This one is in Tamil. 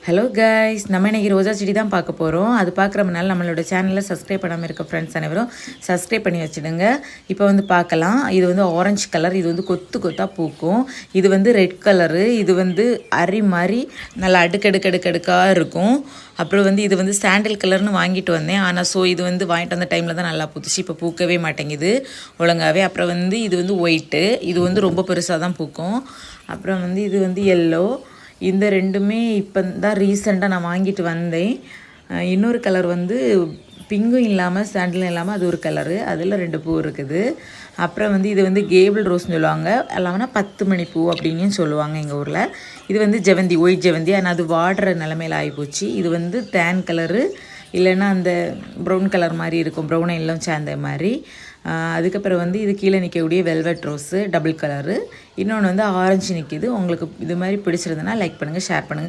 ஹலோ கைஸ், நம்ம இன்றைக்கி ரோஜா செடி தான் பார்க்க போகிறோம். அது பார்க்குற முன்னால் நம்மளோட சேனலில் சப்ஸ்கிரைப் பண்ணாமல் இருக்க ஃப்ரெண்ட்ஸ் அனைவரும் சப்ஸ்கிரைப் பண்ணி வச்சுடுங்க. இப்போ வந்து பார்க்கலாம். இது வந்து ஆரஞ்சு கலர், இது வந்து கொத்து கொத்தாக பூக்கும். இது வந்து ரெட் கலரு, இது வந்து அரி மாதிரி நல்லா அடுக்கடுக்கடுக்கடுக்காக இருக்கும். அப்புறம் வந்து இது வந்து சாண்டில் கலர்னு வாங்கிட்டு வந்தேன். ஆனால் இது வந்து வாங்கிட்டு வந்த டைமில் தான் நல்லா பூத்துச்சு. இப்போ பூக்கவே மாட்டேங்குது ஒழுங்காகவே. அப்புறம் வந்து இது வந்து ஒயிட்டு, இது வந்து ரொம்ப பெருசாக தான் பூக்கும். அப்புறம் வந்து இது வந்து எல்லோ. இந்த ரெண்டுமே இப்போ தான் ரீசெண்டாக நான் வாங்கிட்டு வந்தேன். இன்னொரு கலர் வந்து பிங்கும் இல்லாமல் சாண்டிலும் இல்லாமல் அது ஒரு கலரு, அதில் 2 பூ இருக்குது. அப்புறம் வந்து இது வந்து கேபிள் ரோஸ்னு சொல்லுவாங்க, இல்லாமனா 10 மணி பூ அப்படின்னு சொல்லுவாங்க எங்கள் ஊரில். இது வந்து ஜெவந்தி, ஒயிட் ஜெவந்தி. ஆனால் அது வாடுற நிலமையில் ஆகிப்போச்சு. இது வந்து டேன் கலரு, இல்லைன்னா அந்த ப்ரௌன் கலர் மாதிரி இருக்கும், ப்ரௌன் எல்லாம் சேர்ந்த மாதிரி. அதுக்கப்புறம் வந்து இது கீழே நிற்கக்கூடிய வெல்வெட் ரோஸு டபுள் கலரு. இன்னொன்று வந்து ஆரஞ்சு நிற்கிது. உங்களுக்கு இது மாதிரி பிடிச்சிருந்ததுன்னா லைக் பண்ணுங்கள், ஷேர் பண்ணுங்கள்.